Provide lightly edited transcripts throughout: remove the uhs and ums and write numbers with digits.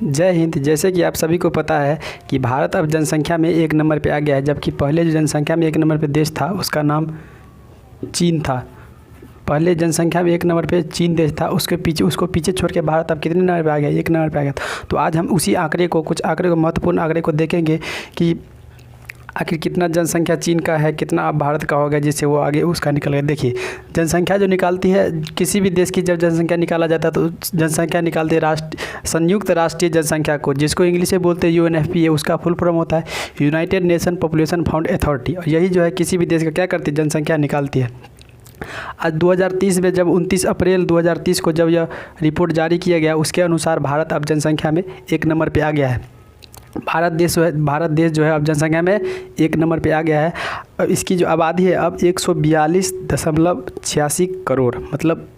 जय हिंद। जैसे कि आप सभी को पता है कि भारत अब जनसंख्या में 1 नंबर पे आ गया है, जबकि पहले जो जनसंख्या में 1 नंबर पे देश था उसका नाम चीन था। पहले जनसंख्या में 1 नंबर पे चीन देश था, उसको पीछे छोड़ के भारत अब कितने नंबर पे आ गया? 1 नंबर पे आ गया। तो आज हम उसी कुछ आंकड़े को, महत्वपूर्ण आंकड़े को देखेंगे कि आखिर कितना जनसंख्या चीन का है, कितना अब भारत का हो गया, जिससे वो आगे उसका निकल गया। देखिए, जनसंख्या जो निकालती है किसी भी देश की, जब जनसंख्या निकाला जाता है तो जनसंख्या निकालती है संयुक्त राष्ट्रीय जनसंख्या को, जिसको इंग्लिश में बोलते हैं UNFPA। उसका फुल फॉर्म होता है United nation population found authority. और यही जो है किसी भी देश का क्या करती है? जनसंख्या निकालती है। आज 2030 में जब 29 अप्रैल 2030 को जब यह रिपोर्ट जारी किया गया, उसके अनुसार भारत अब जनसंख्या में 1 नंबर पे आ गया है। भारत देश जो है अब जनसंख्या में 1 नंबर पे आ गया है। अब इसकी जो आबादी है अब 142.86 करोड़, मतलब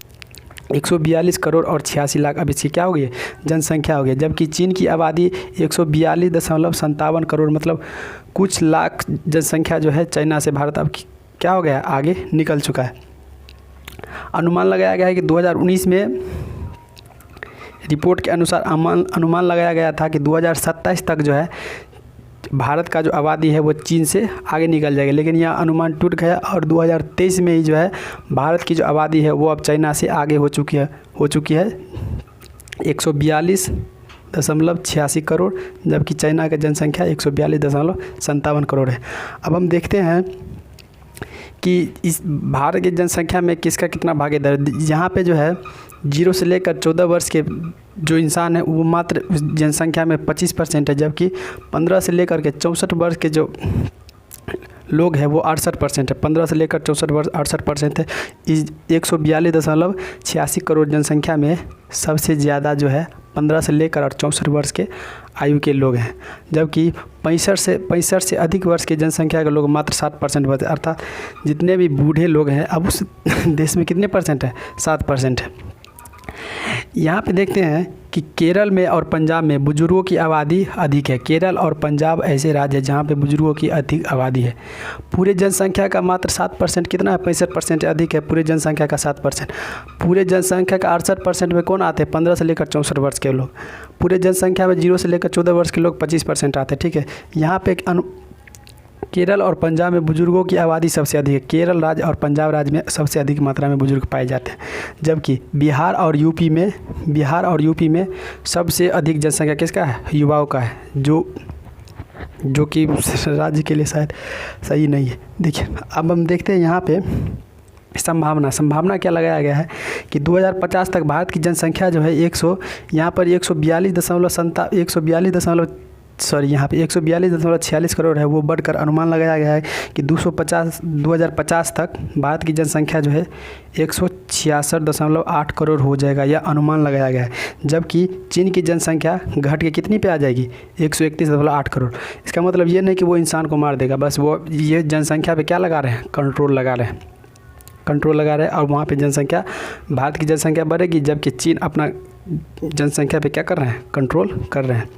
142 करोड़ और 86 लाख अब इसकी क्या हो गई? जनसंख्या हो गई। जबकि चीन की आबादी 142.57 करोड़, मतलब कुछ लाख जनसंख्या जो है चाइना से भारत अब क्या हो गया? आगे निकल चुका है। अनुमान लगाया गया है कि 2019 में रिपोर्ट के अनुसार अनुमान लगाया गया था कि 2027 तक जो है भारत का जो आबादी है वो चीन से आगे निकल जाएगी, लेकिन यह अनुमान टूट गया और 2023 में ही जो है भारत की जो आबादी है वो अब चाइना से आगे हो चुकी है 142.86 करोड़, जबकि चाइना की जनसंख्या 142.57 करोड़ है। अब हम देखते हैं कि इस भारत की जनसंख्या में किसका कितना भागीदार है। यहाँ पे जो है 0 से लेकर 14 वर्ष के जो इंसान है वो मात्र जनसंख्या में 25% है, जबकि 15 से लेकर के 64 वर्ष के जो लोग हैं वो 68% है। 15 से लेकर 64 वर्ष 68% है। इस 142.86 करोड़ जनसंख्या में सबसे ज़्यादा जो है 15 से लेकर और 64 वर्ष के आयु के लोग हैं, जबकि 65 से अधिक वर्ष की जनसंख्या के लोग मात्र 7% बचे। अर्थात जितने भी बूढ़े लोग हैं अब उस देश में कितने परसेंट है? 7% है। यहाँ पे देखते हैं कि केरल में और पंजाब में बुजुर्गों की आबादी अधिक है। केरल और पंजाब ऐसे राज्य हैं जहाँ पे बुजुर्गों की अधिक आबादी है। पूरे जनसंख्या का मात्र 7% कितना है? 65% अधिक है पूरे जनसंख्या का 7%। पूरे जनसंख्या का 68% में कौन आते हैं? 15 से लेकर 64 वर्ष के लोग। पूरे जनसंख्या में 0 से लेकर 14 वर्ष के लोग 25% आते हैं। ठीक है, यहाँ पे केरल और पंजाब में बुजुर्गों की आबादी सबसे अधिक है। केरल राज्य और पंजाब राज्य में सबसे अधिक मात्रा में बुजुर्ग पाए जाते हैं, जबकि बिहार और यूपी में सबसे अधिक जनसंख्या किसका है? युवाओं का है, जो कि राज्य के लिए शायद सही नहीं है। देखिए, अब हम देखते हैं यहाँ पे संभावना क्या लगाया गया है कि 2050 तक भारत की जनसंख्या जो है 142.46 करोड़ है, वो बढ़कर अनुमान लगाया गया है कि 2050 तक भारत की जनसंख्या जो है 166.8 करोड़ हो जाएगा, यह अनुमान लगाया गया है। जबकि चीन की जनसंख्या घट के कितनी पे आ जाएगी? 131.8 करोड़। इसका मतलब ये नहीं कि वो इंसान को मार देगा, बस वो ये जनसंख्या पे क्या लगा रहे हैं? कंट्रोल लगा रहे हैं और वहाँ पे जनसंख्या, भारत की जनसंख्या बढ़ेगी, जबकि चीन अपना जनसंख्या पे क्या कर रहे हैं? कंट्रोल कर रहे हैं।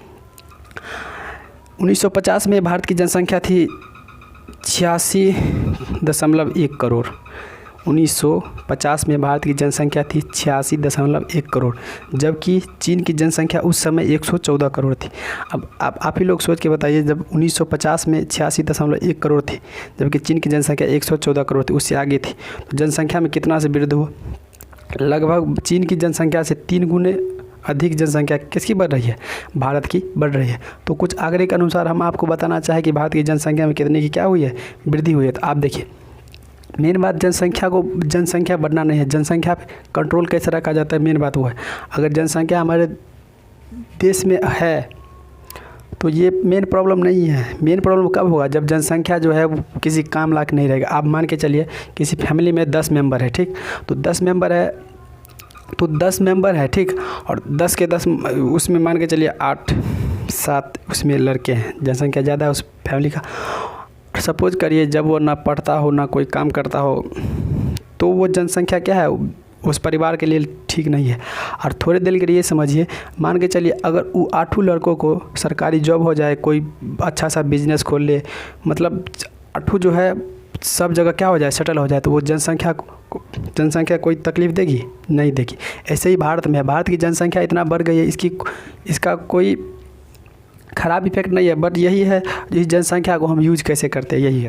1950 में भारत की जनसंख्या थी 86.1 करोड़। 1950 में भारत की जनसंख्या थी 86.1 करोड़, जबकि चीन की जनसंख्या उस समय 114 करोड़ थी। अब आप ही लोग सोच के बताइए, जब 1950 में 86.1 करोड़ थी, जबकि चीन की जनसंख्या 114 करोड़ थी, उससे आगे थी, तो जनसंख्या में कितना से वृद्धि हुआ? लगभग चीन की जनसंख्या से 3 गुने अधिक जनसंख्या किसकी बढ़ रही है? भारत की बढ़ रही है। तो कुछ आंकड़े के अनुसार हम आपको बताना चाहें कि भारत की जनसंख्या में कितने की क्या हुई है? वृद्धि हुई है। तो आप देखिए, मेन बात जनसंख्या बढ़ना नहीं है, जनसंख्या पे कंट्रोल कैसे रखा जाता है, मेन बात वो है। अगर जनसंख्या हमारे देश में है तो ये मेन प्रॉब्लम नहीं है। मेन प्रॉब्लम कब होगा? जब जनसंख्या जो है वो किसी काम लायक नहीं रहेगा। आप मान के चलिए किसी फैमिली में 10 मेंबर है, ठीक, तो 10 मेंबर है, ठीक, और 10 के 10 उसमें मान के चलिए 8-7 उसमें लड़के हैं, जनसंख्या ज़्यादा है उस फैमिली का। सपोज करिए जब वो ना पढ़ता हो ना कोई काम करता हो, तो वो जनसंख्या क्या है? उस परिवार के लिए ठीक नहीं है। और थोड़े देर के लिए समझिए, मान के चलिए अगर वो 8 लड़कों को सरकारी जॉब हो जाए, कोई अच्छा सा बिजनेस खोल ले, मतलब 8 जो है सब जगह क्या हो जाए, सेटल हो जाए, तो वो जनसंख्या कोई तकलीफ़ देगी? नहीं देगी। ऐसे ही भारत में है, भारत की जनसंख्या इतना बढ़ गई है, इसका कोई ख़राब इफेक्ट नहीं है, बट यही है, इस जनसंख्या को हम यूज कैसे करते हैं, यही है।